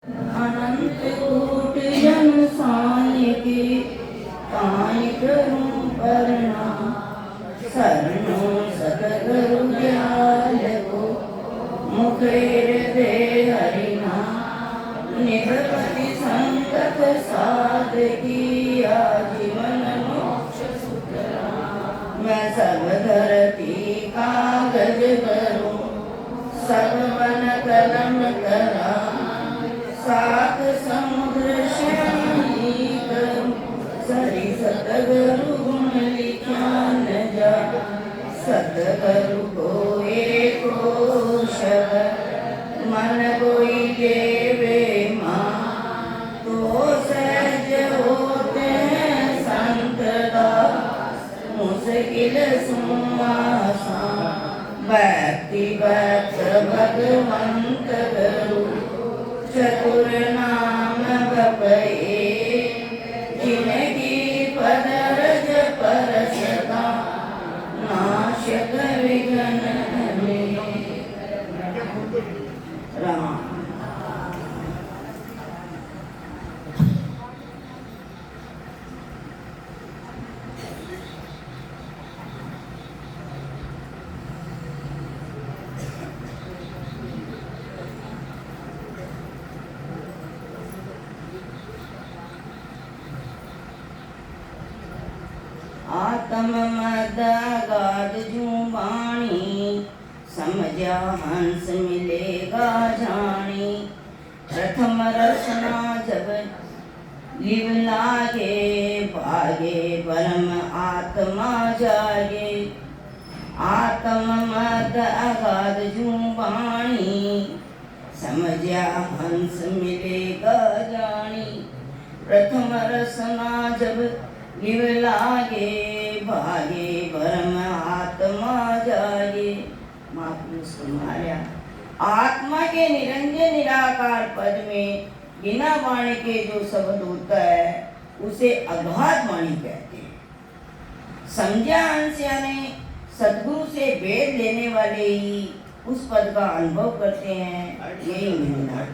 अनंत coat जन साय के ताय करूं प्रणाम। शरणो सतगुरु दयाल को मुखेर दे हरिनाम। निधपति संकट साध किया जीवन मोक्ष सुतराम। मैं सब धरती कागज करूं सब वन कलम करा। सात समुद्र शाही करूं सरी सतगुरु गुण लिखा न जा। सतगुरु को एको शब्द मन कोई देवे मां। तो सहज होते हैं संत दास मुश्किल सुमासा। भक्ति भक्त भगवंत गुरु चतुर नाम बपये। जिनकी पदरज परसता नाशक विघ्न में राम। आत्म मद गाद जू बाणी समझा हंस मिलेगा जानी। प्रथम रसना जब लिव लागे भागे परम आत्मा जागे। आत्म मद अगाध जू बाणी समझा हंस मिलेगा जानी। प्रथम रसना जब लिव लागे भागे भरम आत्मा जागे। महापुरुष तुम्हारा आत्मा के निरंजन निराकार पद में बिना वाणी के जो शब्द होता है उसे अगाध वाणी कहते हैं। समझा अंश यानी सदगुरु से वेद लेने वाले ही उस पद का अनुभव करते हैं, यही मिलना।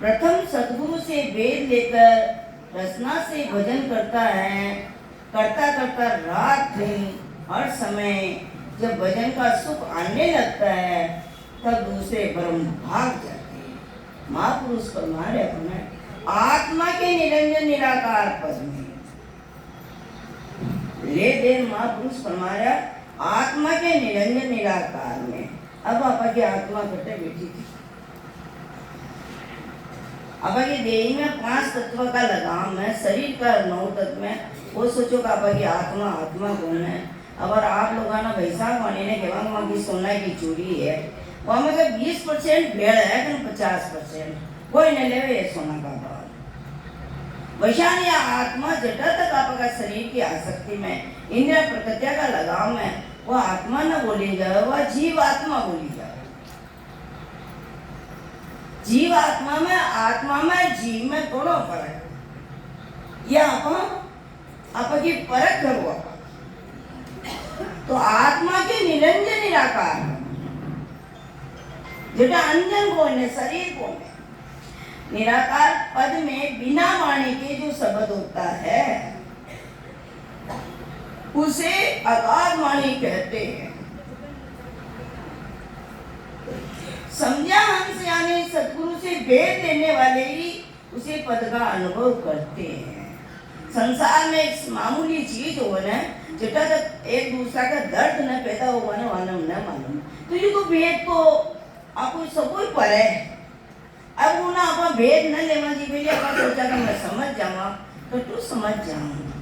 प्रथम सदगुरु से वेद लेकर रचना से भजन करता है। करता करता रात दिन हर समय जब भजन का सुख आने लगता है तब दूसरे ब्रह्म भाग जाते हैं। महापुरुष परमारे अपने आत्मा के निरंजन निराकार पद में ले दे। महापुरुष परमारा आत्मा के निरंजन निराकार में। अब आपकी आत्मा घटे बैठी थी। अब ये देही में 5 तत्व का लगाम है, शरीर का 9 तत्व में। वो सोचो कि आपकी आत्मा आत्मा कौन है। अगर आप लोग ना वैशाख वाणी ने कहवा की सोना की चूड़ी है वहाँ में 20% भेड़ है कि 50% कोई न ले सोना का भाव। वैशाख या आत्मा जटा तक आपका शरीर की आसक्ति में इंद्रिय प्रकृति का लगाम है वो आत्मा न बोली जाए, वह जीव आत्मा बोली जाए। जीव आत्मा में जीव में दोनों फर्क या आपकी परख करो। तो आत्मा के निरंजन निराकार जेटा अंजन कौन है, शरीर कौन है। निराकार पद में बिना वाणी के जो शब्द होता है उसे अगाध वाणी कहते हैं। समझा हंस यानी सदगुरु से वेद लेने वाले ही उसे पद का अनुभव करते हैं। संसार में एक मामूली चीज हो ना जेटा तक एक दूसरा का दर्द न पैदा होगा ना मालूम न मालूम तो ये तो भेद तो आपको सब कोई पर है। अब वो ना आप भेद न लेना जी पहले आप सोचा कि मैं समझ जाऊंगा तो तू समझ जाऊंगा।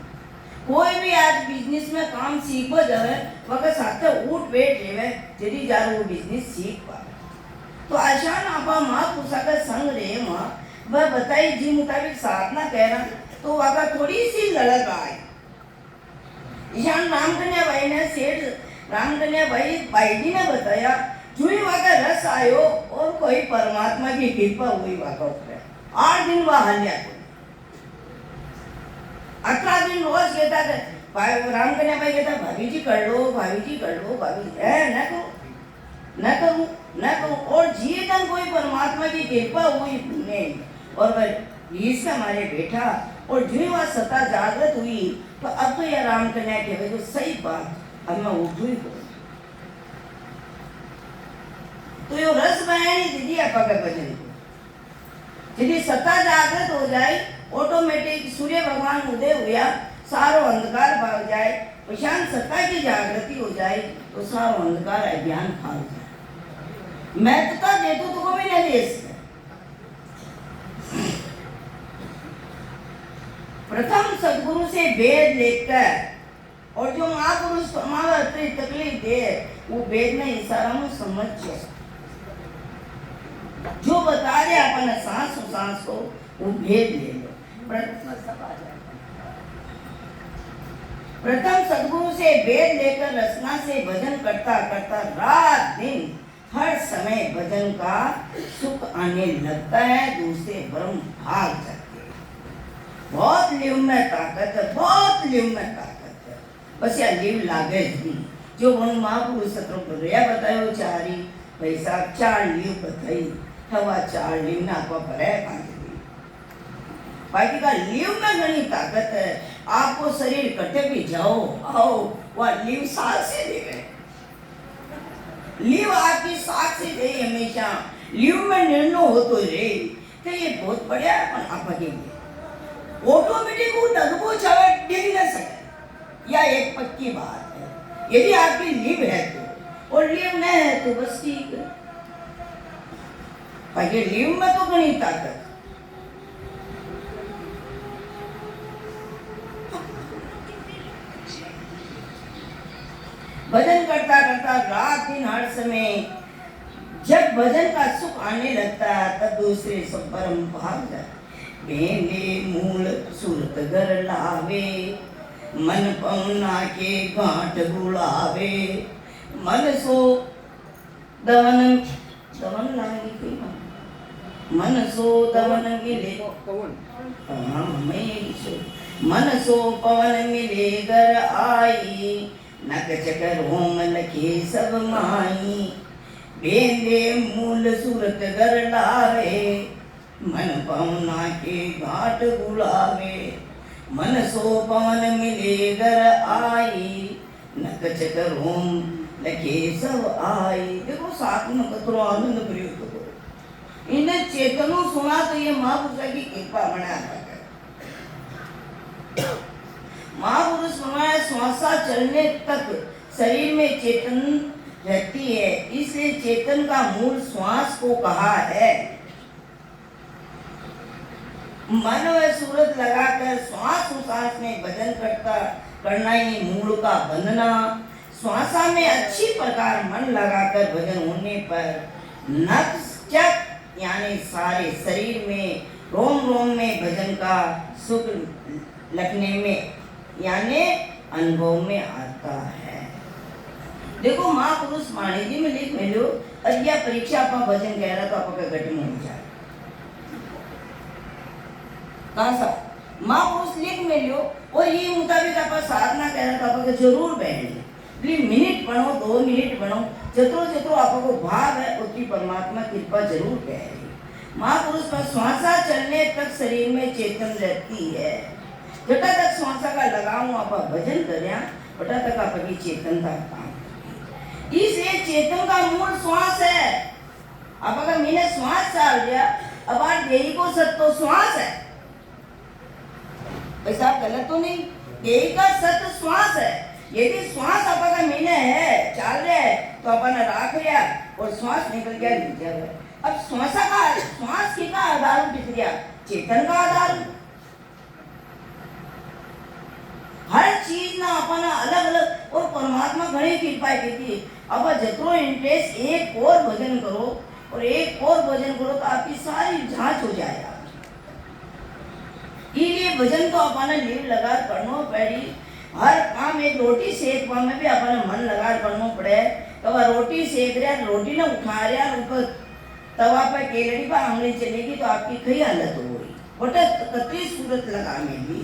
कोई भी आज बिजनेस में काम सीखो जाए वह साथ उठ बैठ जाए जल्दी जा वो बिजनेस सीख पा। तो आशान आप माँ पुसा का संग रहे माँ वह बताई जी मुताबिक साधना कह रहा तो वह थोड़ी सी लड़क आई। ईशान रामकन्या भाई ने सेठ रामकन्या भाई जी ने बताया जो ही वहाँ का रस आयो और कोई परमात्मा की कृपा हुई वहाँ का ऊपर 8 दिन वह हल्या को 18 दिन रोज कहता था रामकन्या भाई कहता भाभी जी कर लो भाभी जी कर लो भाभी न करूँ और जीवन कोई परमात्मा की कृपा हुई नहीं और वह भीड़ से हमारे बैठा और जो ही वह सत्ता जागृत हुई तो अब तो यह राम कन्या के जो सही बात अब मैं उठू ही हो तो यो रस बयानी दीदी आप भजन को यदि सत्ता जागृत हो जाए ऑटोमेटिक सूर्य भगवान उदय हुआ सारो अंधकार भाग जाए प्रशांत सत्ता की जागृति हो जाए तो सारो अंधकार अज्ञान भाग जाए महत्वता देतु तो को भी नहीं दे सकते प्रथम सदगुरु से वेद लेकर और जो महापुरुष हमारा तकलीफ दे वो वेद में इशारा में समझ जो बता दे अपन सांस को वो भेद ले लो प्रथम सदगुरु से वेद लेकर रचना से भजन करता करता रात दिन हर समय भजन का सुख आने लगता है दूसरे ब्रह्म भाग जाते हैं बहुत लिव में ताकत है बहुत लिव में ताकत है बस या लिव लागे भी जो वन महापुरुष सत्रों पर रया बतायो चारी पैसा 4 लिव बताई हवा 4 लिव ना को परे बाकी का लिव में घनी ताकत है आपको शरीर कटे भी जाओ आओ वह लिव साथ से देवे लिव आपकी साथ से दे हमेशा लिव में निर्णय हो तो रे तो ये बहुत बढ़िया है पर आप आगे ऑटोमेटिक वो डगबो छावे डिग न सके या एक पक्की बात है यदि आपकी लिव है तो और लिव नहीं है तो बस ठीक है बाकी लिव में तो घनी ताकत भजन करता करता रात दिन हर समय जब भजन का सुख आने लगता है तब दूसरे सब परम भाग जाए बेंगे मूल सूरत घर लावे मन पवना के गांठ गुलावे मन सो दवन दवन लागे कोई मन सो दवन मिले मन सो पवन मिले घर आई नक चकर होम लखे सब माई बेंदे मूल सूरत घर लावे मन पवना के घाट गुलावे मन सो पवन मिले घर आई नक चकर होम लखे सब आई देखो साथ में कतरो आनंद प्रयोग करो इन्हें चेतनों सुना तो ये महापुरुष की कृपा बना महापुरुष हमारे श्वासा चलने तक शरीर में चेतन रहती है इसलिए चेतन का मूल श्वास को कहा है मन व सूरत लगाकर श्वास में भजन करना ही मूल का बंधना श्वासा में अच्छी प्रकार मन लगाकर भजन होने पर नक यानी सारे शरीर में रोम रोम में भजन का सुख लगने में यानी अनुभव में आता है देखो महापुरुष माणी जी में लिख मिलो अज्ञा परीक्षा आप भजन कह रहा तो आपका घट में हो जाए कहा सा महापुरुष लिख मिलो और ये मुताबिक आप साधना कह रहा तो आपका जरूर बैठे मिनट बनो 2 मिनट बनो जत्रो आपको भाव है उतनी परमात्मा कृपा जरूर कह रही महापुरुष पर श्वासा चलने तक शरीर में चेतन रहती है जटा तक श्वासा का लगाऊं आप भजन करया बटा तक आपकी चेतन का काम इसलिए चेतन का मूल श्वास है अब अगर मैंने श्वास चाल दिया अब आज देही को सत्य श्वास है ऐसा गलत तो नहीं देही का सत्य श्वास है यदि श्वास आपका मैंने है चाल रहा है तो अपन राख लिया और श्वास निकल गया नीचे अब श्वास की का आधार दिख गया चेतन का आधार हर चीज ना अपना अलग अलग और परमात्मा घणी कृपा की अब जत्रो इंटरेस्ट एक और भजन करो और एक और भजन करो तो आपकी सारी जांच हो जाएगा ये भजन तो अपना लीव लगा करना पड़ी हर काम एक रोटी सेकवा में भी अपना मन लगा करना पड़े तो वह रोटी सेक रहा रोटी ना उठा रहा ऊपर तवा पे केलड़ी पर आंगली चलेगी तो आपकी कई हालत हो गई बटे कतरी सूरत लगाने भी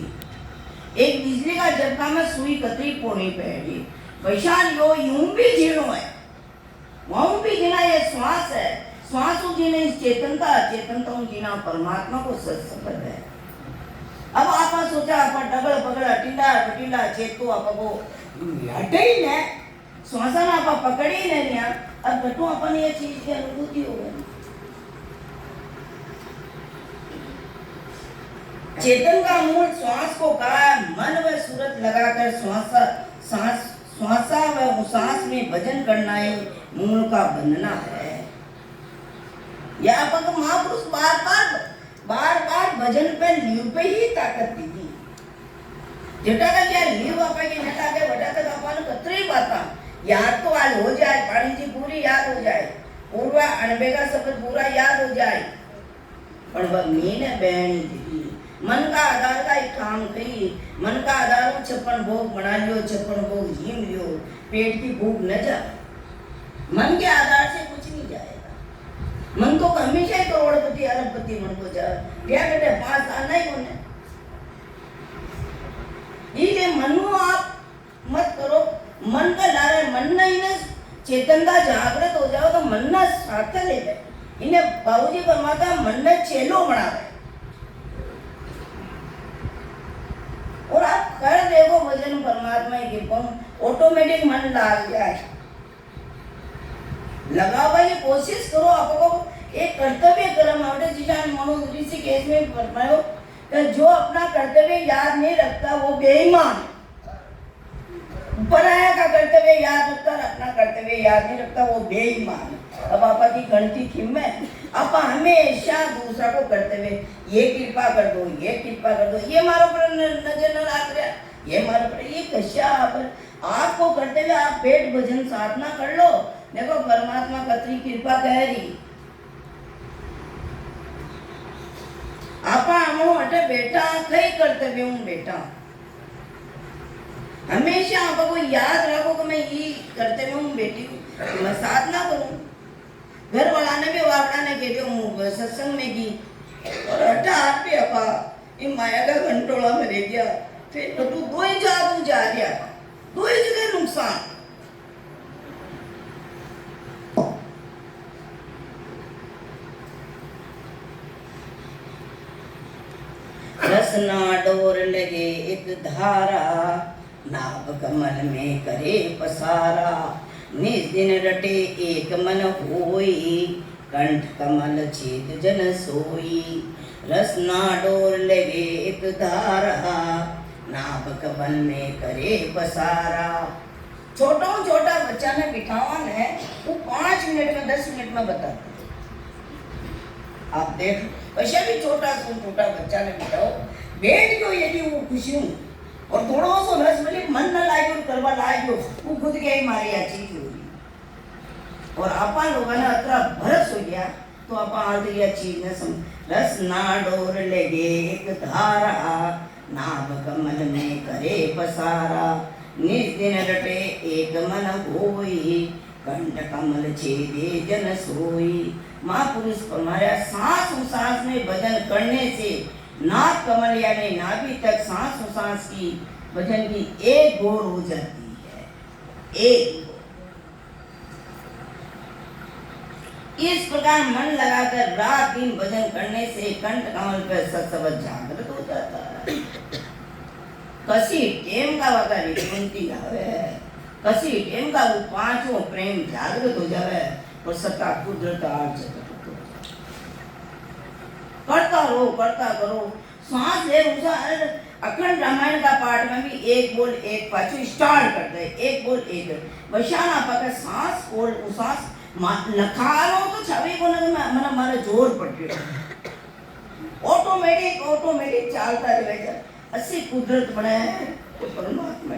एक बिजली का झटका में सुई कतरी पोनी पहली वैशाल यो यूं भी जीणो है वहां भी जीना ये श्वास है श्वासों जी ने चेतनता चेतनता जी ना परमात्मा को सत्संग है। अब आप सोचा आप डबल पकड़ा टिंडा बटिंडा चेतो आप को हटे ही ने श्वासन आप पकड़ी नहीं लिया। अब घटो अपन ये चीज की अनुभूति हो गई। चेतन का मूल श्वास को कहा, मन व सूरत लगाकर श्वासा व उसास में भजन करना ही मूल का बंधना है। यहाँ पर महापुरुष बार बार भजन पे लीव पे ही ताकत दी थी। जटा का क्या लीव आपा के नटा के बटा तक अपन कतरी बाता याद तो आज हो जाए, पानी जी पूरी याद हो जाए, पूर्वा अनबेगा शब्द पूरा याद हो जाए। पर वह मीने बहनी दी मन का आधार का एक काम कही, मन का आधार 56 भोग बना लियो, 56 भोग जीम लियो, पेट की भूख न जाए। मन के आधार से कुछ नहीं जाएगा। मन को हमेशा ही करोड़पति अरबपति मन को जाए, क्या कहते 5 साल नहीं होने। ये मनु आप मत करो, मन का लारे मन नहीं ना चेतनता जागृत हो जाओ तो मन ना साथ ले जाए। इन्हें बाबूजी परमात्मा मन ने चेलो बना रहे और आप कर देखो भजन परमात्मा की कृपा ऑटोमेटिक मन लाग जाए। लगावा की कोशिश करो। आपको एक कर्तव्य कर्म आवड़े जिसान मनो ऋषि केस में फरमायो कि जो अपना कर्तव्य याद नहीं रखता वो बेईमान। पराया का कर्तव्य याद रखता और अपना कर्तव्य याद नहीं रखता वो बेईमान। अब आपा की गणती थी में आपा हमेशा दूसरा को कर्तव्य ये कृपा कर दो, ये कृपा कर दो, ये मारो पर नजर न लाग रहा, ये मारो पर ये कशा आपको कर्तव्य आप पेट भजन साधना कर लो। देखो परमात्मा कतरी कृपा कह रही। आपा हमो अटे बेटा कई कर्तव्य हूँ बेटा, हमेशा आपको याद रखो कि मैं ये कर्तव्य हूँ बेटी को मैं साधना करूँ। घर वाला ने भी वापड़ा ने कह दिया सत्संग में की और हटा हाथ पे अपा ये माया का घंटोला में रह गया। फिर तो तू दो ही जा रहा, दो ही जगह नुकसान। रसना डोर लगे एक धारा, नाभ कमल में करे पसारा। निज दिन रटे एक मन होई, कंठ कमल छेद जन सोई। रसना डोर लगे एक धारा, नाभ कमल में करे पसारा। छोटा बच्चा ने बिठावा है वो 5 मिनट में 10 मिनट में बताता। आप देख वैसे भी छोटा बच्चा ने बिठाओ बैठ गयो यदि वो खुशी हूँ और थोड़ा सो रस मिले मन न लागे और करवा लागे वो खुद के ही मारी अच्छी होगी। और आपा लोगों ने अतरा भरस हो गया तो आपा आते ये चीज ने सम रस ना डोर लगे एक धारा, नाभ कमल में करे पसारा। निज दिन रटे एक मन होई, कंठ कमल छेदे जन सोई। महापुरुष फरमाया सांस में भजन करने से नाक कमल यानी नाभि तक सांस की भजन की एक गोर हो जाती है। एक इस प्रकार मन लगाकर रात दिन भजन करने से कंठ कमल पर सत्सवत जागृत हो जाता है। कसी टेम का वका विनती गावे, कसी टेम का वो 5 प्रेम जागृत हो जावे और सत्ता कुदरत आर्ज करता करो। सांस ले उसा अखंड रामायण का पाठ में भी एक बोल एक पाछू स्टार्ट करते हैं, एक बोल एक वैशाना पका सांस बोल उसास लखारो तो छवि को ना मारा जोर पड़े ऑटोमेटिक चलता रहेगा। ऐसी कुदरत बनाया है तो परमात्मा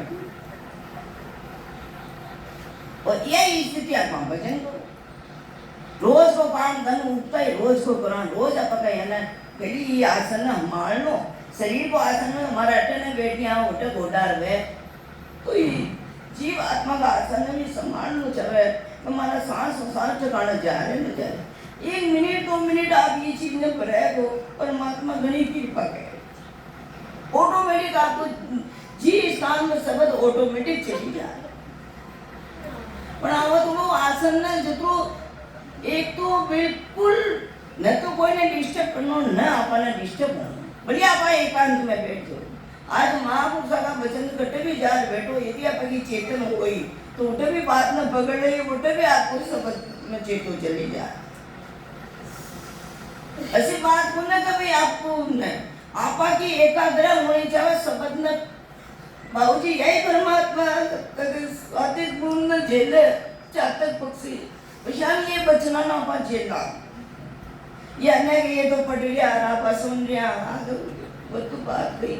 और यही स्थिति आप भजन करो। रोज को काम धन उठता है, रोज को करा, रोज आप गली आसन हमारो शरीर को आसन में हमारा अटने बैठिया उठे गोडार वे तो जीव आत्मा का आसन में संभालना चाहे हमारा सांस ठिकाना जा रहे न जा रहे। 1 मिनट 2 मिनट आप ये चीज में प्रयोग हो परमात्मा घनी कृपा करे। ऑटोमेटिक आपको जी स्थान में शब्द ऑटोमेटिक चली जा रहे। पण आवा तो आसन ने जतो एक तो बिल्कुल न तो कोई ने डिस्टर्ब करनो न आपने डिस्टर्ब होनो बढ़िया आप एकांत में बैठ जाओ। आज महापुरुष का वचन कटे भी जा बैठो यदि आप की चेतन हो गई तो उठे भी बात न पकड़ रही उठे भी आपको सब में चेतो चली जाए। ऐसी बात बोलने का भी आपको न आपा की एकाग्र होनी चाहिए शब्द न बाबूजी यही परमात्मा स्वादिष्ट गुण न झेले चातक पक्षी विशाल ये बचना ना पा झेला ये न ये तो पढ़ लिया रापा सुन लिया वो तो बात गई।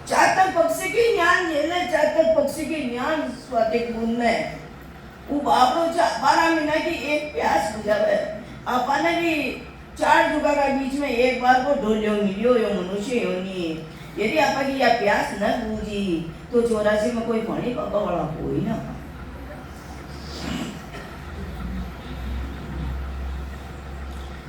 चातक पक्षी की ज्ञान झेले चातक पक्षी की ज्ञान स्वादिष्ट गुण ने वो बाबरो 12 महीना की एक प्यास बुझावे आपने भी 4 जुगा का बीच में एक बार को ढोलियो मिलियो यो मनुष्य योनी यदि आपकी यह प्यास न बूझी तो 84 में कोई पानी पापा वाला कोई ना।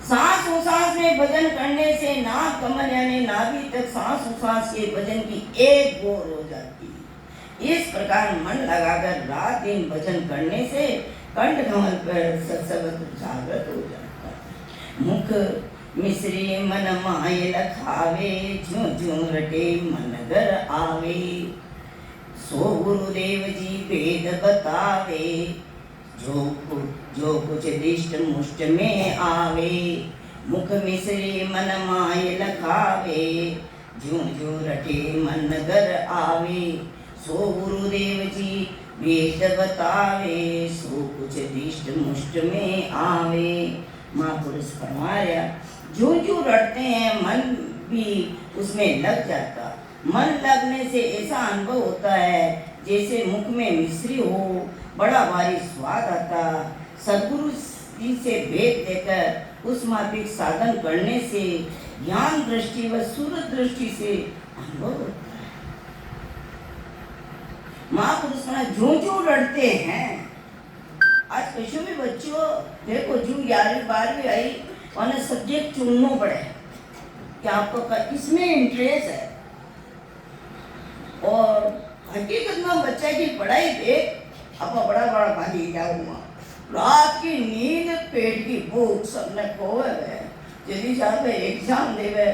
सांस उसास में भजन करने से नाक कमल यानी नाभि तक सांस उसास के भजन की एक गोर हो जाती है। इस प्रकार मन लगाकर रात दिन भजन करने से कंठ कमल पर सत्संग जागृत हो जाता है। मुख मिश्री मन माय लखावे ज्यों ज्यों रटे मन घर आवे सो गुरुदेव जी वेद बतावे जो कुछ दिष्ट मुष्ट में आवे। मुख मिश्री मन माय लखावे ज्यों ज्यों रटे मन घर आवे सो गुरुदेव जी वेद बतावे सो कुछ दिष्ट मुष्ट में आवे। महापुरुष फरमा रहा जो जो रटते हैं मन भी उसमें लग जाता। मन लगने से ऐसा अनुभव होता है जैसे मुख में मिश्री हो बड़ा भारी स्वाद आता। सद्गुरु जी से भेद देकर उस माफिक साधन करने से ज्ञान दृष्टि व सूरत दृष्टि से अनुभव होता है। महापुरुष जो जो रटते हैं आज कशो भी बच्चों देखो जो 11वीं 12वीं आई उन्हें सब्जेक्ट चुनना पड़े कि आपको किसमें इंटरेस्ट है और हकीकत में बच्चे की पढ़ाई देख आप बड़ा बड़ा भागी जाऊंगा रात की नींद पेट की भूख सबने खोए है यदि साहब एग्जाम देवे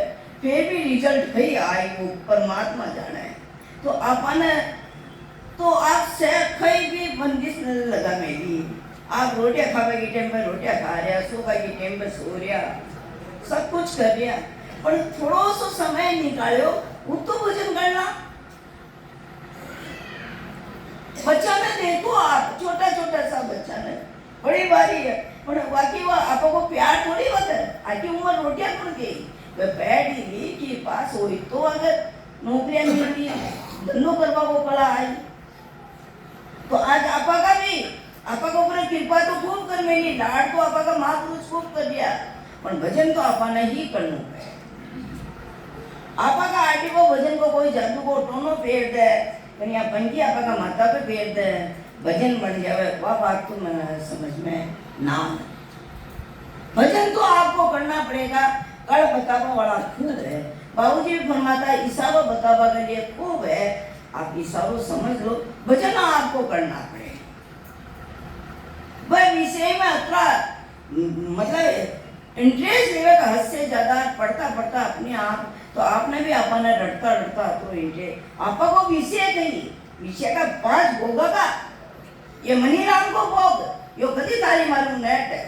फिर भी रिजल्ट कहीं आए वो परमात्मा जाने तो आपने तो आप से कहीं भी बंदिश न लगा मेरी आप रोटियां खावे की टाइम पर रोटियां खा रहा सोफा की टाइम पर सो रहा सब कुछ कर रहा पर थोड़ा सा समय निकालो वो तो भोजन करना। बच्चा में देखो आप छोटा छोटा सा बच्चा ने बड़ी बारी है पर बाकी वो आपको प्यार थोड़ी होता है आकी उम्र रोटियां पड़ गई वह बैठ ही के पास हुई तो अगर नौकरियां मिलती है धंधो करवा को पड़ा आई तो आज आपा का भी आपा को ऊपर कृपा तो खूब कर मेरी लाड तो आपा का महापुरुष खूब कर दिया पर भजन तो आपा ने ही करना है। आपा का आटी को भजन को कोई जादू को टोनो फेर दे कहीं आप पंखी आपा का माथा पे फेर दे भजन बन जावे वह बात तो मैं समझ में ना। भजन तो आपको करना पड़ेगा कल बतावा वाला खूब है बाबूजी भी फरमाता इशारा बतावा के लिए खूब है आप इशारों समझ लो भजन आपको करना पड़ेगा। वह विषय में अथवा मतलब इंटरेस्ट लेवे का हद से ज्यादा पढ़ता पढ़ता अपने आप तो आपने भी अपना रटता रटता तो इंटरेस्ट आपा को विषय कही विषय का 5 भोगा का ये मनीराम को भोग यो कभी तारी मालूम नेट है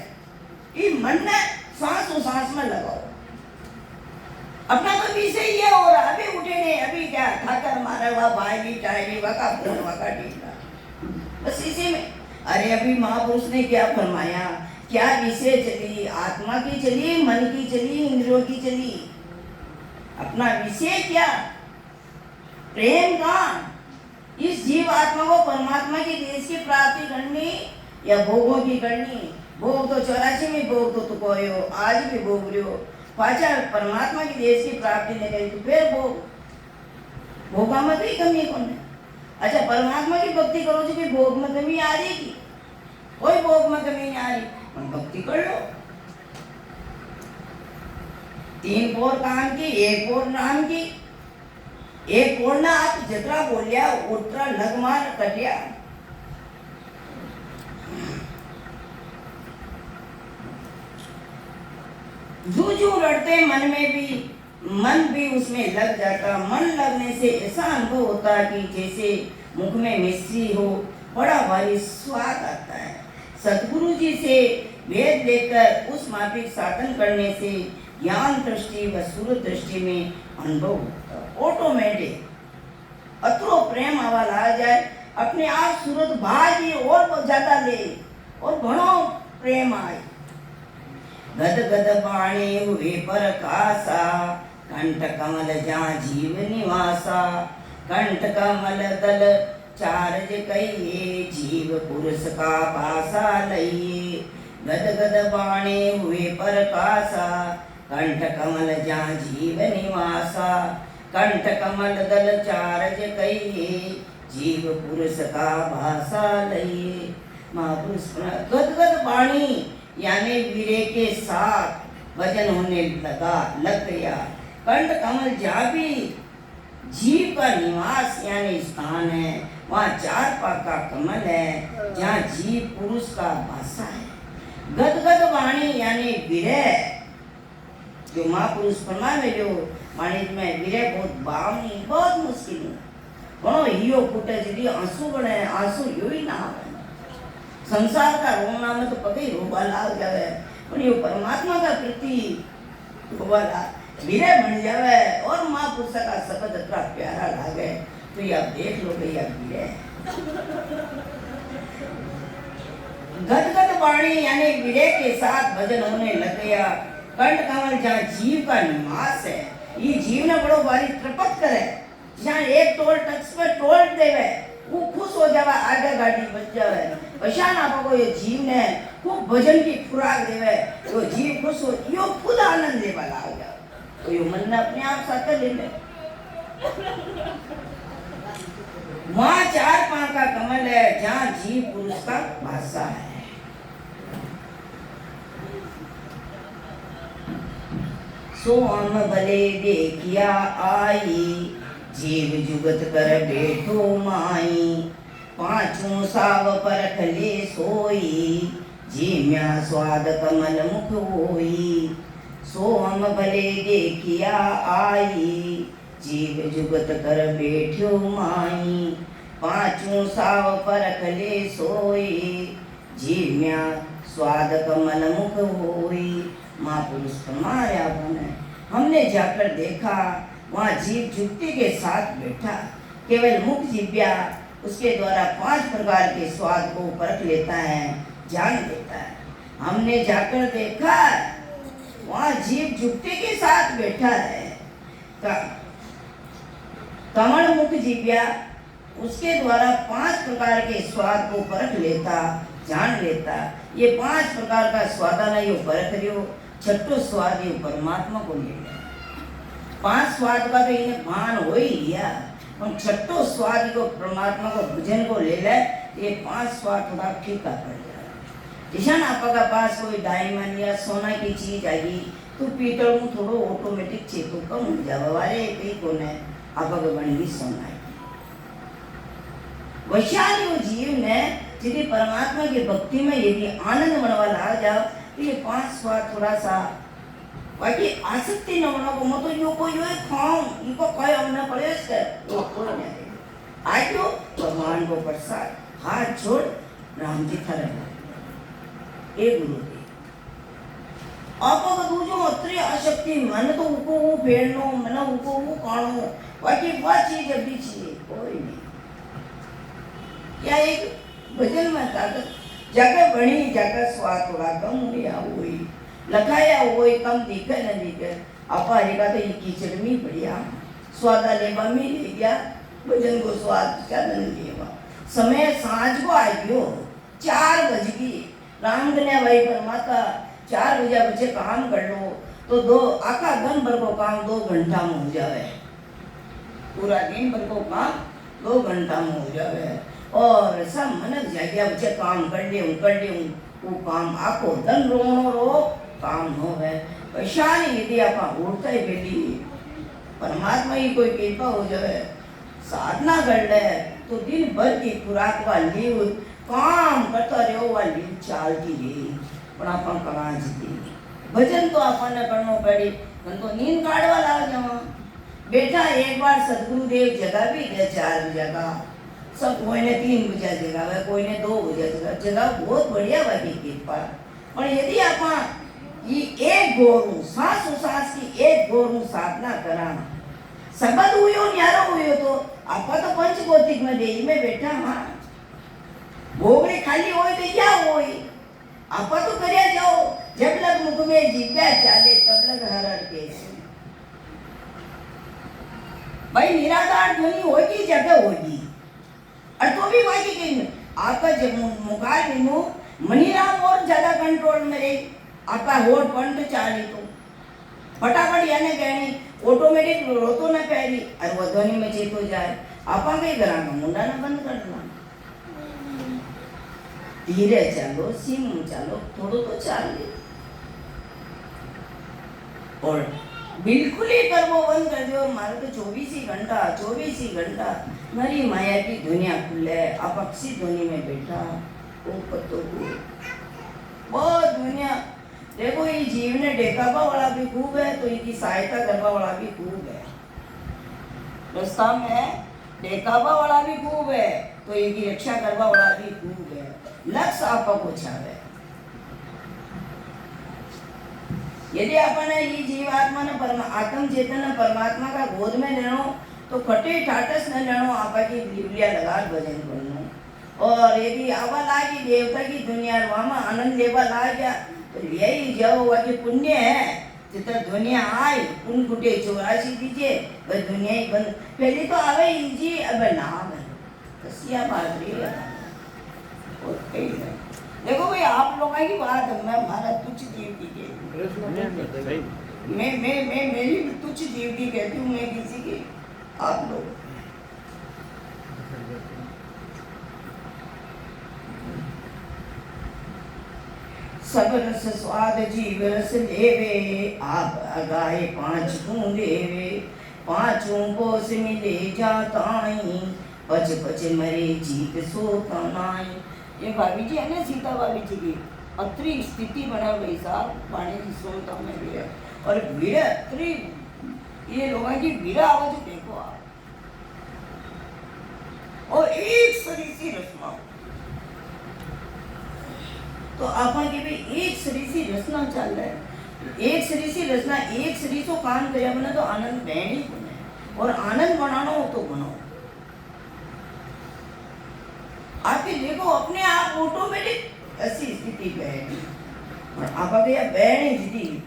ये मन ने सांस में लगाओ अपना तो विषय ये हो रहा अभी उठे नहीं अभी क्या ठाकर मारा हुआ भाई टाइली वका फोन वका टीका बस इसी में। अरे अभी महापुरुष ने क्या फरमाया क्या विषय चली आत्मा की चली मन की चली इंद्रियों की चली अपना विषय क्या प्रेम का इस जीव आत्मा को परमात्मा की देश की प्राप्ति करनी या भोगों की करनी। भोग तो 84 में भोग तो कोई हो आज भी भोग रहे हो पाचा परमात्मा की देश की प्राप्ति नहीं करी तो फिर भोगा में कहीं कमी कौन है। अच्छा परमात्मा की भक्ति करो जो कि भोग में कमी आ जाएगी कोई भोग में कमी नहीं आ रही पर भक्ति कर लो 3 पोर काम की 1 पोर नाम की 1 पोर ना आप जितना बोलिया उतना लगमान कटिया जू जू रटते मन भी उसमें लग जाता। मन लगने से ऐसा अनुभव होता कि जैसे मुख में मिश्री हो, बड़ा भारी स्वाद आता है। सतगुरु जी से वेद लेकर उस माफिक साधन करने से ज्ञान दृष्टि व सूरत दृष्टि में अनुभव होता। ऑटोमेटिक अतरो प्रेम आवाज आ जाए, अपने आप सूरत भाई और ज्यादा ले और घणो प्रेम आए। गद गद बाणी हुए पर कासा, कंठ कमल जहाँ जीव निवासा। कंठ कमल दल चारज कहिए, जीव पुरुष का पासा लइए। गद गद बाणी हुए पर कासा, कंठ कमल जहाँ जीव निवासा। कंठ कमल दल चारज कहिए, जीव पुरुष का भाषा लइए। महापुरुष गद गद बाणी यानी वीरे के साथ वजन होने लग गया। कंठ कमल जहाँ भी जीव का निवास यानी स्थान है, वहाँ चार पाक का कमल है, जहाँ जीव पुरुष का भाषा है। गद गद वाणी यानी विरह, जो महापुरुष फरमा में जो वाणी में विरह बहुत बावनी बहुत मुश्किल है। घणो हियो फूटे जदी आंसू बने, आंसू यो ही ना आवे। संसार का रोना में तो पकई रोबा लाग जावे, पर यो परमात्मा का प्रति रोबा विरह बन जावे और महापुरुष का शब्द इतना प्यारा लागे। तो ये आप देख लो भैया विरह। गद गद वाणी यानी विरह के साथ भजन होने लग गया। कंठ कमल जहाँ जीव का निवास है, ये जीव ने बड़ो भारी त्रपत करे, जहाँ एक टोल टक्स पे टोल देवे वो खुश हो जावा, आगे गाड़ी बच जावे। पछान आपको ये जीव ने खूब भजन की खुराक देवे, वो जीव खुश हो, यो खुद आनंद लेवा लाग जावे, तो यो मन ने अपने आप साथ ले ले। वहाँ चार पांच का कमल है, जहाँ जीव पुरुष का भाषा है। सो हम भले देखिया आई, जीव जुगत कर बैठो माई। पांचों साव परख ले सोई, जीम्या स्वाद कमल मुख होई। सो हम भले देखिया आई, जीव जुगत कर बैठो माई। पांचों साव परख ले सोई, जीम्या स्वाद कमल मुख होई। महापुरुष फरमा रहा बने, हमने जाकर देखा वहाँ जीव जुक्ति के साथ बैठा, केवल मुख जीव्या उसके द्वारा 5 प्रकार के स्वाद को परख लेता है, जान लेता है। हमने जाकर देखा वहाँ जीव जुक्ति के साथ बैठा है, कमल मुख जीव्या उसके द्वारा 5 प्रकार के स्वाद को परख लेता, जान लेता। ये 5 प्रकार का स्वादाना यो परख रियो, छठो स्वाद ये परमात्मा को ले लिया। 5 स्वाद का तो इन्हें भान हो ही लिया, और छठो स्वाद को परमात्मा को भजन को ले ले, ये 5 स्वाद थोड़ा फीका पड़ जाए। जिसान आपका पास कोई डायमंड या सोना की चीज आई तो पीतल में थोड़ो ऑटोमेटिक चेको कम हो जावे, वाले कई कोने आपका बनी सोना है। वैशाली वो जीव ने यदि परमात्मा की भक्ति में यदि आनंद मनवा ला जाओ, तो ये 5 स्वाद थोड़ा सा बाकी आसक्ति न होना को मत यो को यो खाऊं, इनको कहे हमने परेश कर, वो कोई नहीं। आज तो भगवान को प्रसाद हाथ छोड़ राम जी था रहा एक गुरु दे आपको तो दूजो अत्री आसक्ति मन तो उको वो फेरनो मन उको वो कानो, बाकी बात चीज अभी चाहिए कोई नहीं। या एक भजन में ताकत जगह बनी, जगह स्वाद थोड़ा कम हुआ हुई लखाया हुई कम दिखे न दिखे। अपारी का तो ये कीचड़ में बढ़िया स्वादा लेवा में ले गया, भजन को स्वाद क्या न लेवा। समय सांझ को आ गयो 4 बज गई, राम ने भाई परमाता 4 बजे बच्चे काम कर लो तो 2 आका दिन भर को काम 2 घंटा में हो जावे, पूरा दिन भर को काम 2 घंटा में हो जावे। और सब मनक जाग्या बच्चे काम कर ले वो काम आको दिन रोनो रो काम हो है। परेशान यदि आप उड़ता ही बेली परमात्मा ही कोई कृपा हो जाए, साधना कर ले तो दिन भर की खुराक वाली काम करता रहो वाली चालती रही, पण आप कहाँ जीती भजन तो आपने करना पड़ी, तो नींद काढ़वा लाग जावा। बेटा एक बार सदगुरुदेव जगह भी दे 4 जगह, सब कोई ने 3 बजे जगह है, कोई ने 2 बजे जगह बहुत बढ़िया बाकी कृपा। पर यदि आप ये एक गोरू सांस की एक गोरू साधना करा, सबद हुयो न्यारो हुयो तो आपा तो पंचभौतिक में देही में बैठा हाँ भोगड़ी खाली होय तो क्या होय, आपा तो करया जाओ। जब लग मुख में जिब्या चाले तब लग हर हर के भाई निराधार ध्वनि होगी जगह होगी, और तो भी वही कि आपका जब मुखार बिनु मनीराम और ज्यादा कंट्रोल में रही, आपका होठ पंट चाली तो फटाफट याने कहनी ऑटोमेटिक रोतो न पैरी और वो ध्वनि में चेत हो जाए। आपा कई करा मुंडा न बंद करना, धीरे चलो सीम चलो थोड़ो तो चाल ले, और बिल्कुल ही करवो बंद कर दो। मारे तो 24 ही घंटा मेरी माया की दुनिया खुले, आप अक्षी ध्वनि में बैठा ओ पत्तो को बहुत दुनिया देखो। ये जीव ने डेकाबा वाला भी खूब है तो इनकी सहायता करवा वाला भी खूब है, रास्ता में डेकाबा वाला भी खूब है तो इनकी रक्षा करवा वाला भी खूब है। लक्ष्य आपका कुछ है, यदि अपन ये जीवात्मा ने आत्म चेतन परमात्मा का गोद में लेनो तो खटे ठाटस न लेनो, आपा की लिवलिया लगा भजन करनो। और यदि आवा लागी देवता की दुनिया वहां आनंद लेवा ला गया तो यही जाओ वाके पुण्य है जितना दुनिया आई उन गुटे 84 दीजिए बस दुनिया ही बंद। पहले तो आवे जी अब नाम है कसिया बात रही है और कहीं नहीं। देखो भाई आप लोगों की बात है, मैं हमारा तुच्छ जीव की मैं मेरी तुच्छ जीव की कहती हूँ, मैं किसी की आप लोग सब रस स्वाद जीव रस लेवे, आप अगाए 5 गुण लेवे, 5 कोस मिले जाताई, पच पच मरे जीत सोता नाई। ये भाभी जी है ना सीता भाभी जी की अत्री स्थिति बना भाई साहब पानी की सोता में भी है, और भीड़ अत्री ये लोगों की भीड़ आवाज देखो आप, और एक सरीसी रचना तो अपन की भी एक सरीसी रचना चल रहा है। एक सरीसी रचना एक सरीसो काम करे बना तो आनंद बैठ ही बने, और आनंद बनाना हो तो बनाओ। आपके देखो अपने आप ऑटोमेटिक ऐसी स्थिति बैठी, और आप अगर बैठ स्थिति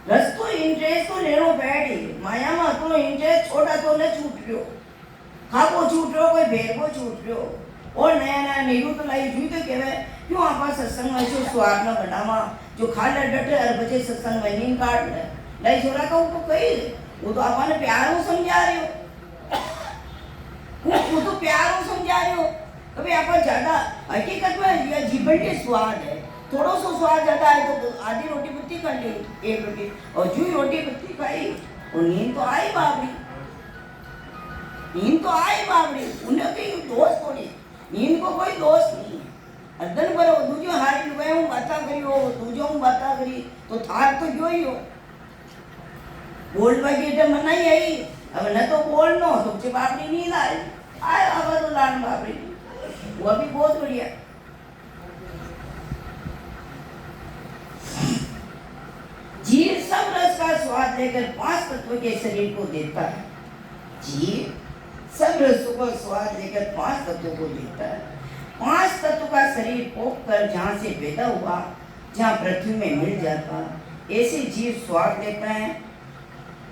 रस तो इंटरेस्ट तो लेनो बैठी माया में तो इंटरेस्ट छोड़ा तो न छूट रहो, खाको छूट रहो कोई भेरको छूट रहो, और नया नया नीरू तो लाई जुई तो कहवे क्यों आपा सत्संग में जो स्वाद न घटावा जो खाला डटे हर बजे सत्संग में नींद काट ले लाई छोरा का वो कही वो तो आपा ने प्यार हो समझा रहे हो, वो तो प्यार हो समझा रहे हो। कभी आपा ज्यादा हकीकत में यह जीवन स्वाद है, थोड़ा सा स्वाद ज्यादा है तो आधी रोटी पत्ती कर ली एक रोटी, और जो रोटी पत्ती खाई और नींद तो आई बाबरी, नींद तो आई बाबरी, उन्हें कहीं दोष थोड़ी, नींद को कोई दोष नहीं है। अदन पर दूजो हारी लुगाए हूँ बाता करी हो दूजो हूँ बाता करी तो थार तो जो ही हो बोल बाकी जब मना ही आई, अब न तो बोलनो तो मुझे बाबरी नींद आई आए अब तो लान बाबरी वो भी बहुत बढ़िया। जीव सब रस का स्वाद लेकर 5 तत्व के शरीर को देता है, जीव सब रसों का स्वाद लेकर 5 तत्वों को देता है। 5 तत्व का शरीर पोख कर जहाँ से पैदा हुआ जहाँ पृथ्वी में मिल जाता, ऐसे जीव स्वाद लेता है,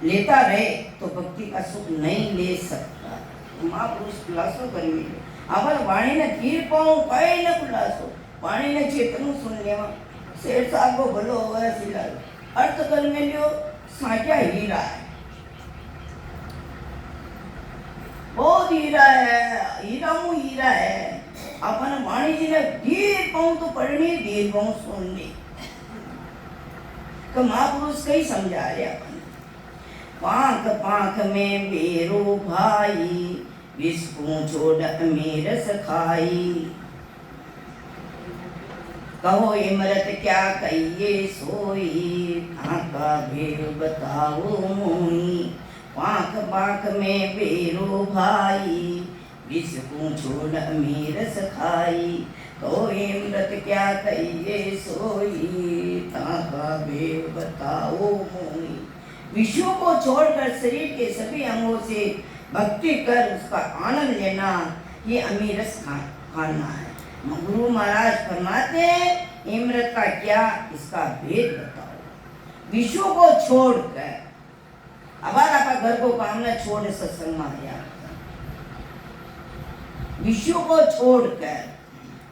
लेता रहे तो भक्ति का सुख नहीं ले सकता। महापुरुष खुलासो करेंगे आवर वाणी ने धीर पाऊं कई न खुलासो, वाणी ने चेतनु सुन लेवा शेर साहब को भलो होवे सिला अर्थ कर में लियो साक्या हीरा है, बहुत हीरा है, हीरा मु हीरा है। अपन वाणी जी ने धीर पाऊं तो पढ़नी धीर पाऊं सुननी, तो महापुरुष कई समझा रहे अपन पाख पाख में बेरो भाई विस्कू छोड़ अमीर सखाई, कहो इमरत क्या कहिए सोई, आका भेद बताओ मोई। पाख पाख में बेरो भाई, विष पूछो न मीरस खाई। कहो इमरत क्या कहिए सोई, ताका भेद बताओ मोई। विषयों को छोड़कर शरीर के सभी अंगों से भक्ति कर उसका आनंद लेना, ये अमीरस खाना है। गुरु महाराज फरमाते हैं इमरत का क्या, इसका भेद बताओ। विषयों को छोड़कर अब आप घर को काम न छोड़ सत्संग में आया, विषयों को छोड़कर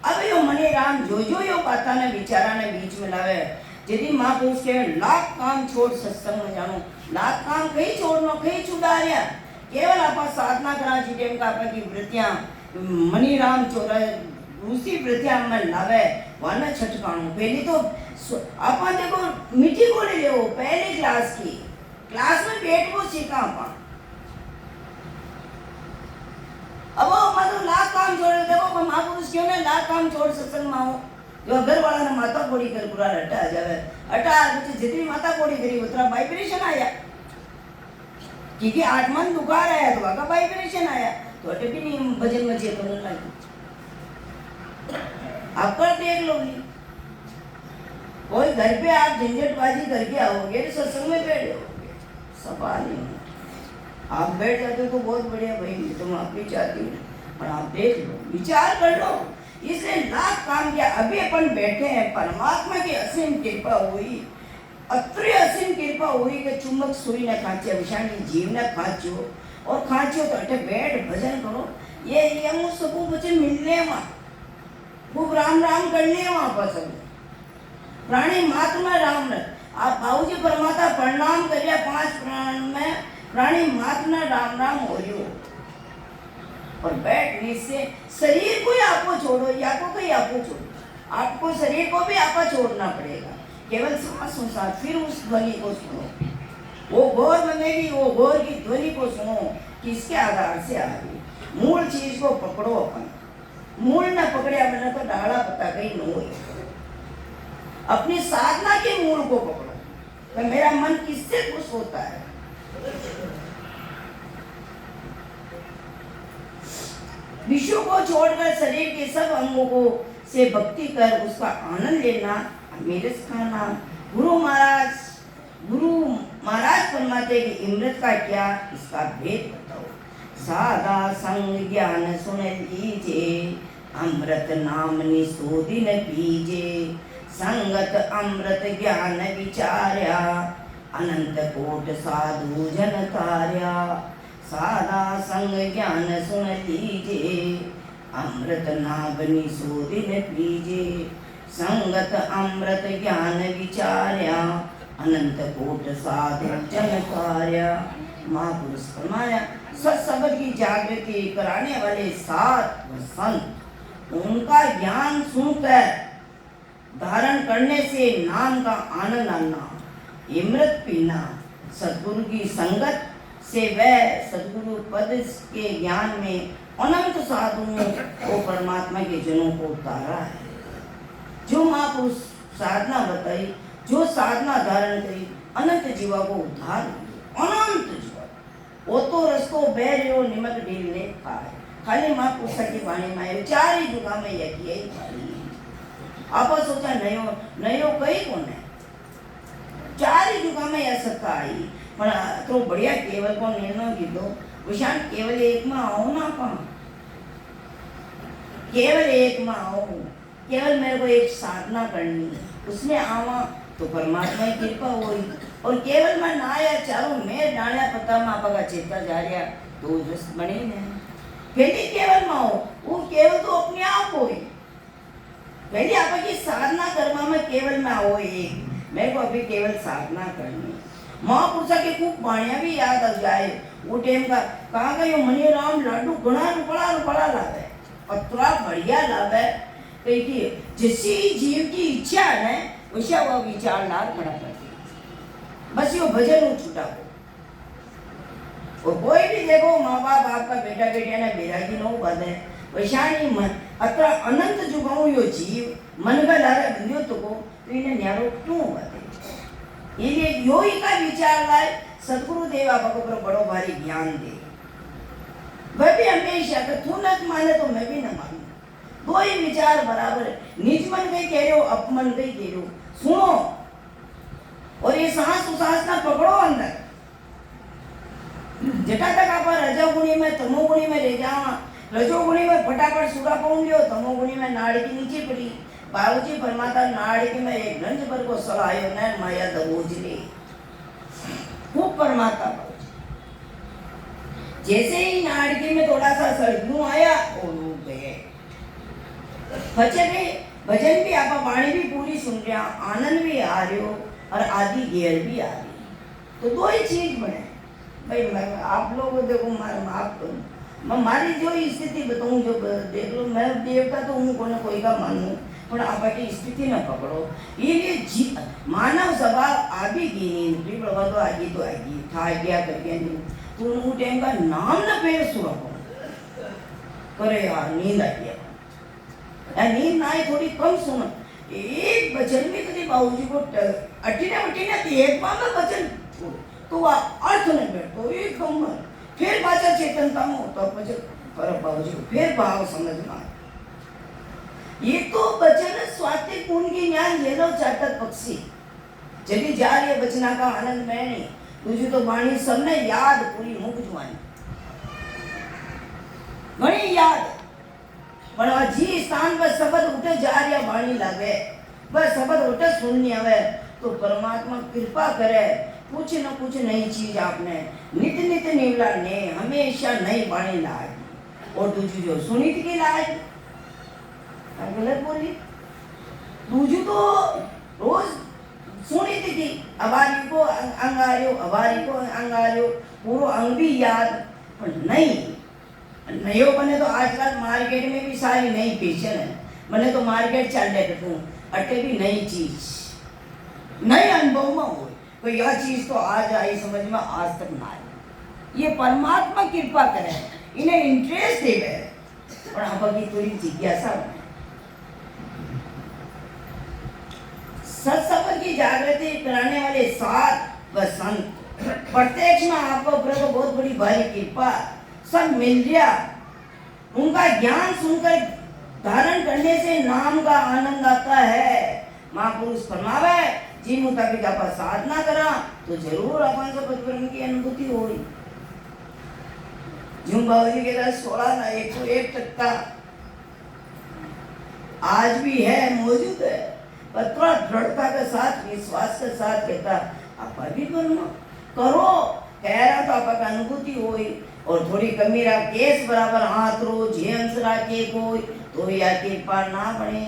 अब यो मनी राम जो यो बाता ने विचारा ने बीच में लावे। यदि महापुरुष के लाख काम छोड़ सत्संग में जानो, लाख काम कहीं छोड़नो कहीं छुड़ाया, केवल आप साधना करा जी का आपकी वृत्तियां मनी राम चोरा उसी वृत्तियां में लावे वाना छटकाणो। पहली तो आप देखो मीठी गोली ले पहले क्लास की, क्लास में बैठ वो सीखा आप। अब मतलब लाख काम छोड़, देखो महापुरुष क्यों ने लाख काम छोड़ सत्संग में आओ। जो घर वाला ने माता कोड़ी कर पूरा हटा आ जावे, हटा कुछ जितनी माता कोड़ी करी उतना वाइब्रेशन आया, क्योंकि आत्मा दुखार आया तो वहां का वाइब्रेशन आया, तो अटे भी नहीं भजन में चेतन लगी। आप कर देख लो, कोई घर पे आप झंझटबाजी करके आओगे तो सत्संग में बैठ जाओगे, सवाल नहीं। आप बैठ जाते हो तो बहुत बढ़िया भाई, तो मैं आप भी चाहती हूँ, पर आप देख लो, विचार कर लो। इसलिए लाख काम किया, अभी अपन बैठे हैं, परमात्मा की असीम कृपा हुई, अत्रि असीम कृपा हुई कि चुम्बक सुई न खाचे, विषाणी जीव न खाचो, और खाचो तो अटे बैठ भजन करो। ये हम सबको वचन मिलने वहाँ खूब राम राम करने वहाँ पर सब प्राणी मात्र में राम ने आप बाबूजी परमात्मा प्रणाम करिए 5 प्राण में प्राणी मात्र में राम राम हो रही और बैठने से शरीर को ही आपको छोड़ो या को कहीं आपको छोड़ो, आपको शरीर को भी आपको छोड़ना पड़ेगा, केवल सांसों साथ फिर उस ध्वनि को सुनो। वो घोर बनेगी, वो घोर की ध्वनि को सुनो किसके आधार से आ रही। मूल चीज को पकड़ो, अपन मूल न पकड़े मैंने तो डाला पता कहीं न हो। अपनी साधना के मूल को पकड़ो, तो मेरा मन किससे खुश होता है। विषयों को छोड़कर शरीर के सब अंगों को से भक्ति कर उसका आनंद लेना, अमीरस खाना। गुरु महाराज फरमाते कि इमरत का क्या, इसका भेद बताओ। सादा संग ज्ञान सुन लीजे, अमृत नाम निशोदिन पीजे। संगत अमृत ज्ञान विचार्या, अनंत कोट साधु जन तार्या। सादा संग ज्ञान सुन लीजे, अमृत नाम निशोदिन पीजे। संगत अमृत ज्ञान विचार्या, अनंत कोट साधु जन तार्या। महापुरुष फरमाया सत्संग की जागृति कराने वाले सात संत, उनका ज्ञान सुनकर धारण करने से नाम का आनंद आना, इमृत पीना, सद्गुरु की संगत से वह सद्गुरु पद के ज्ञान में अनंत साधुओं को परमात्मा के जनों को उतारा है। जो महापुरुष साधना बताई, जो साधना धारण करी, अनंत जीवा को उद्धार हुई। अनंत जीवा वो तो रस्तो बैरियो निमक ढील ने खाए, खाली महापुरुष की वाणी में चार ही जुगा में यही खाली। आप सोचा नयो कई कौन है, चार ही जुगा में यह सत्ता आई। पर तो बढ़िया केवल को निर्णय कीधो, विशाल केवल एक में आओ ना, कौन केवल एक में आओ, केवल मेरे को एक साधना करनी है, उसमें आवा तो परमात्मा की कृपा हुई। और केवल मैं ना आया चारों मैं डालिया पता में आपका चेता जा रहा तो जस बने नहीं। पहले केवल में हो, वो केवल तो अपने आप हो। पहले आपकी साधना करवा में केवल में आओ, एक मेरे को अभी केवल साधना करनी। महापुरुषा के खूब बाणिया भी याद आ जाए वो टाइम का, कहाँ का यो मनी राम लाडू घना रुपड़ा लावे, पतला बढ़िया लावे। कहीं जैसी जीव की इच्छा है वैसा वो विचार लाल बड़ा करती, बस यो भजन हो छूटा हो। और कोई भी देखो माँ बाप आपका बेटा बेटिया ने बैरागी न बने, वैसा नहीं मन अत्र अनंत जुगाऊ यो जीव मन का लारे बंदियो तो को तो इन्हें न्यारो क्यों बाते ये यो ही का विचार लाए सदगुरु देव आपको पर बड़ो भारी ज्ञान दे वह भी हमेशा कि तू न माने तो मैं भी न मानू दो ही विचार बराबर है निज मन कहीं कह रहे हो अपमन कहीं कह रहे हो सुनो और ये सांस उसास ना पकड़ो अंदर जटा तक आप रजोगुणी में तमोगुणी में रह जाओ रजोगुणी में फटाफट सूरा पाऊं लियो तमोगुणी में नाड़ की नीचे पड़ी बाबूजी परमात्मा नाड़ की में एक गंज पर को सलायो न माया दबोच ले खूब परमात्मा जैसे ही नाड़की में थोड़ा सा सड़कू आया वो लोग गए भजन भी आप वाणी भी पूरी सुन रहे आनंद भी आ रहे हो और आदि घेर भी आ रही तो दो ही चीज बने भाई मैं आप लोग देखो मैं मारी जो स्थिति बताऊं जो देख लो मैं देवता तो हूँ कोई का मानू पर आपकी स्थिति न पकड़ो ये मानव स्वभाव आगे की नहीं प्रभा तो आगी था गया कर गया नहीं तू उन टाइम का नाम न पेड़ सुनो करे यार नींद आ गया नींद ना आई थोड़ी कम सुनो एक वचन में कभी बाबूजी को अटीना एक बार वचन तो वह अर्थ नहीं बैठो एक गम्मत फिर बाचा चेतनता में होता पर बाबूजी को फिर भाव समझ में आया ये तो वचन स्वाति गुण की ज्ञान ये लो चाटक पक्षी चली जा रही है बचना का आनंद में नहीं तुझे तो वाणी सबने याद पूरी मुख जुआनी घणी याद पर जी स्थान पर शब्द उठे जा रही है वाणी लागे बस शब्द उठे सुननी आवे तो परमात्मा कृपा करे कुछ न कुछ नई चीज आपने नित नित निवला ने हमेशा नई वाणी लाए और तुझे जो सुनी थी लाए गलत बोली तुझे तो रोज सुनी थी अबारी को अंगारियो पूरा अंग भी याद पर नहीं नयो बने तो आजकल मार्केट में भी सारी नई फैशन है बने तो मार्केट चल रहे तू अटे भी नई चीज नए अनुभव में हो कोई यह चीज तो आज आई समझ में आज तक ना आई ये परमात्मा कृपा करे इन्हें इंटरेस्ट दे गए और आपकी थोड़ी जिज्ञासा बने सत्संग की जागृति कराने वाले साथ व संत प्रत्यक्ष में आपको प्रभु बहुत बड़ी भारी कृपा सब मिल गया उनका ज्ञान सुनकर धारण करने से नाम का आनंद आता है महापुरुष फरमावे जी मुताबिक आप साधना करा तो जरूर अपन से पदब्रह्म की अनुभूति होगी झूम बाबूजी के दस 16 ना 101% आज भी है मौजूद है पर थोड़ा दृढ़ता के साथ विश्वास के साथ कहता आप अभी करो कह रहा तो आपका अनुभूति होई और थोड़ी कमी रहा केस बराबर हाथ रो जे अंसरा के कोई तो या कृपा ना बने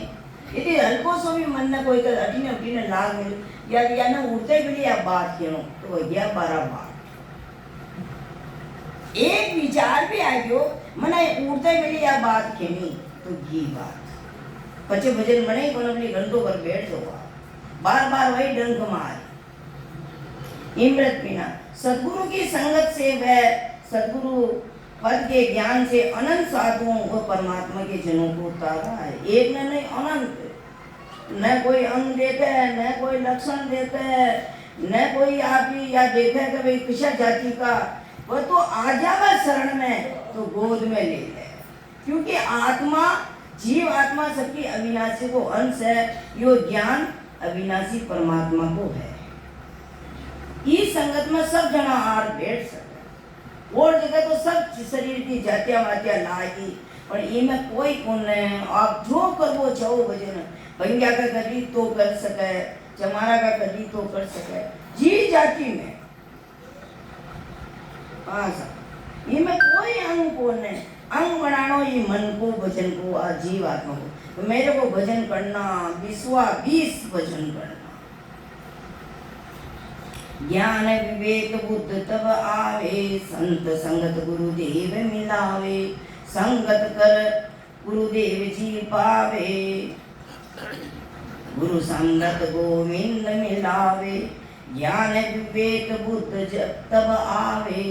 यदि हल्को सो भी मन ने कोई कर अटीने लाग मिल या ना उड़ते भी या बात क्यों तो वो गया 12 बात एक विचार भी आ गयो मने उड़ते भी या बात खेनी तो ये बात पचे भजन मने कोन अपनी घंटों पर बैठ जाओ बार वही डंक मार इमृत बिना सद्गुरु की संगत से वह सद्गुरु पद के ज्ञान से अनंत साधुओं को परमात्मा के जनों को उतारा है एक ने नहीं अनंत न कोई अंग देते है न कोई लक्षण देते है न कोई आप ही या देखे कि भाई किसा जाति का वह तो आ जावे शरण में तो गोद में ले ले क्योंकि आत्मा जीव आत्मा सबकी अविनाशी को अंश है यो ज्ञान अविनाशी परमात्मा को है इस संगत में सब जना आर बैठ सकते और जगह तो सब शरीर की जातिया वातिया लागी और इनमें कोई कौन है आप जो कर वो चाहो भजन भंग्या का करी तो कर सके चमारा का करी तो कर सके जी जाति में इनमें कोई अंग कौन है अंग बनानो ये मन को भजन को जीव आत्मा को तो मेरे को भजन करना 20 भजन करना ज्ञान विवेक बुद्ध तब आवे संत संगत गुरुदेव मिलावे संगत कर गुरुदेव जी पावे गुरु संगत गोविंद मिलावे ज्ञान विवेक बुद्ध तब आवे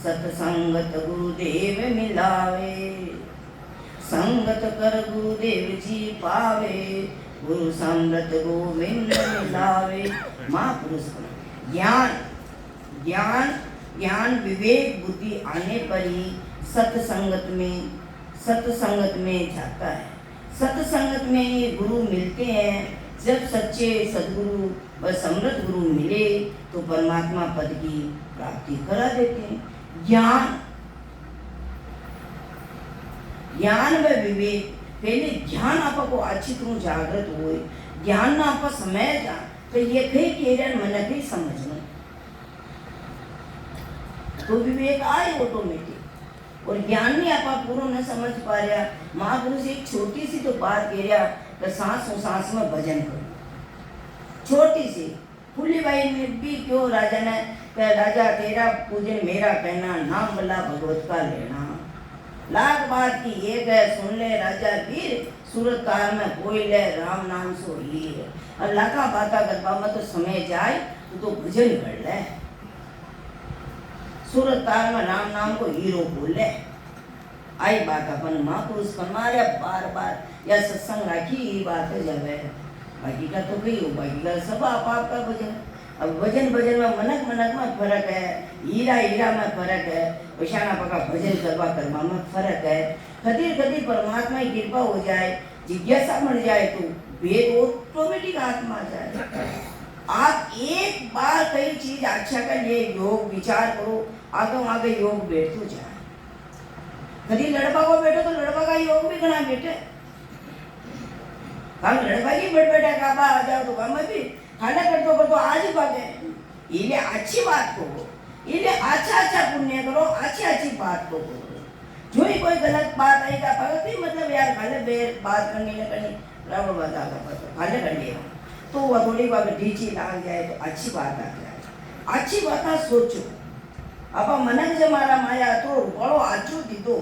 सत्संगत गुरुदेव मिलावे संगत कर गुरुदेव जी पावे गुरु समृत गोविंद मिलावे। महापुरुष ज्ञान ज्ञान ज्ञान विवेक बुद्धि आने पर ही सत्संगत में जाता है। सत्संगत में ये गुरु मिलते हैं। जब सच्चे सदगुरु व समृद्ध गुरु मिले तो परमात्मा पद की प्राप्ति करा देते हैं। ज्ञान व विवेक, पहले ज्ञान आपको अच्छी तरह जागृत हो, ज्ञान ना आप समय जा तो ये कहीं केरन मन के समझना तो विवेक आए ऑटोमेटिक। और ज्ञान नहीं आप पूरा न समझ पा रहा। महापुरुष एक छोटी सी तो बात कह रहा कि सांस में भजन करो, छोटी सी फुली बाई में भी क्यों राजा ने राजा तेरा पूजन मेरा कहना, नाम बल्ला भगवत का लेना। लाख बात की एक है सुन ले राजा वीर, सूरत काल में कोई ले राम नाम सो हीर। और लाखा बाता गरबा में तो समय जाए तो भजन कर ले, सूरत काल में राम नाम को हीरो बोल ले। आई बात अपन महापुरुष फरमाया बार बार या सत्संग राखी ये बात है जब है, बाकी का तो कही हो, बाकी का सब आपका भजन। अब भजन में मनक में फर्क है, हीरा में फर्क है, वैशाना पका भजन करवा में फर्क है। कदी परमात्मा की कृपा हो जाए, जिज्ञासा बढ़ जाए तो वेद ऑटोमेटिक आत्मा जाए। आप एक बार कई चीज अच्छा कर लिए योग विचार करो, आगे योग बैठ तो जाए। कभी लड़का को बैठो तो लड़का का योग भी गणा बैठे। हम लड़का की बैठा काबा आ जाओ तो काम भी खाना कर दो आज बात है। ये अच्छी बात को, ये अच्छा पुण्य करो, अच्छी बात को करो। जो ही कोई गलत बात आएगा भगत मतलब यार खाले बेर बात करनी न करनी बराबर बात आगा खाले कर लिया तो वह थोड़ी बात ढीची लाग जाए तो अच्छी बात आ जाए। अच्छी बात सोचो। आप मनक जे मारा माया तो बड़ो आचू दीदो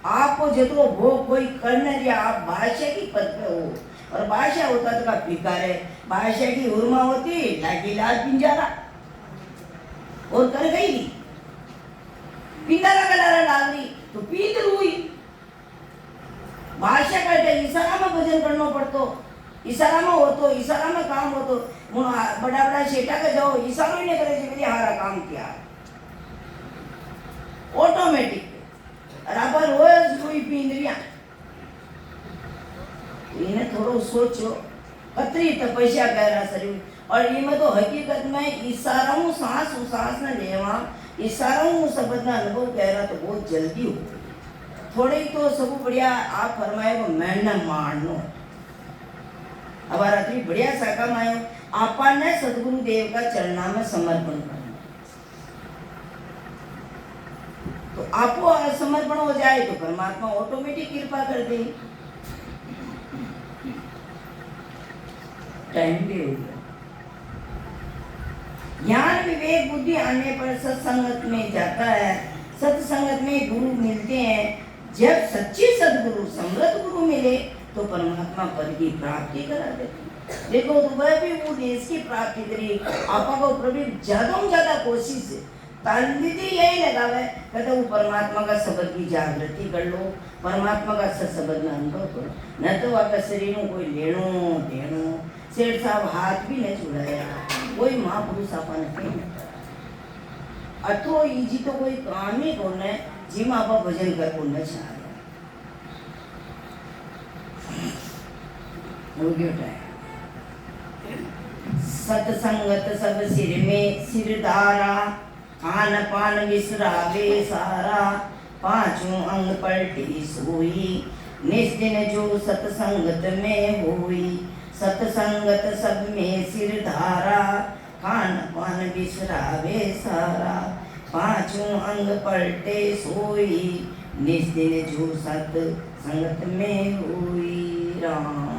आपको जितो भोग कोई करने दिया। आप भाषा की पद पे हो और भाषा होता तो का फिकार है। भाषा की उर्मा होती लागी लाल पिंजारा और कर गई पिंजारा कलारा डाल दी तो पीत हुई। भाषा करते इशारा में भजन करना पड़तो, इशारा में हो तो इशारा में काम हो तो बड़ा शेटा के जाओ इशारा ही नहीं करे जी हारा काम किया ऑटोमेटिक बराबर रोज हुई पिंजरिया। इन्हें थोड़ा सोचो कतरी तपस्या कर रहा शरीर। और इनमें तो हकीकत में इशारों सांस न लेवा, इशारों शब्द ना अनुभव कह रहा तो बहुत जल्दी हो। थोड़े ही तो सब बढ़िया आप फरमाए वो मैं न मानो। अब रात्रि बढ़िया शाखा में आयो आपा ने सदगुरु देव का चरणा में समर्पण करना तो आपको समर्पण हो जाए तो परमात्मा ऑटोमेटिक कृपा कर दे। टाइम भी हो गया। ज्ञान विवेक बुद्धि आने पर सत्संगत में जाता है। सत्संगत में गुरु मिलते हैं। जब सच्चे सदगुरु समृद्ध गुरु मिले तो परमात्मा पद की प्राप्ति करा देते। देखो वह भी वो देश की प्राप्ति करी। आपको प्रभु ज्यादा कोशिश तालविधि यही लगावे कहते वो परमात्मा का शब्द की जागृति कर लो, परमात्मा का शब्द में अनुभव करो। न तो आपका शरीर में कोई लेनो देनो सेठ साहब हाथ भी नहीं छुड़ाया, कोई महापुरुष आपने कहीं नहीं करा। अतो इजी तो कोई काम ही कौन है जिम आप भजन कर बोलना चाह रहे हो गया। सत्संगत सब सिर में सिरदारा, खान पान विसरावे सारा, पांचों अंग पलटी सोई, निस्दिन जो सत्संगत में होई। सत्संगत सब में सिरधारा, खान पान विसरावे सारा, पांचों अंग पलटे सोई, निस्दिन जो सत्संगत में होई। राम।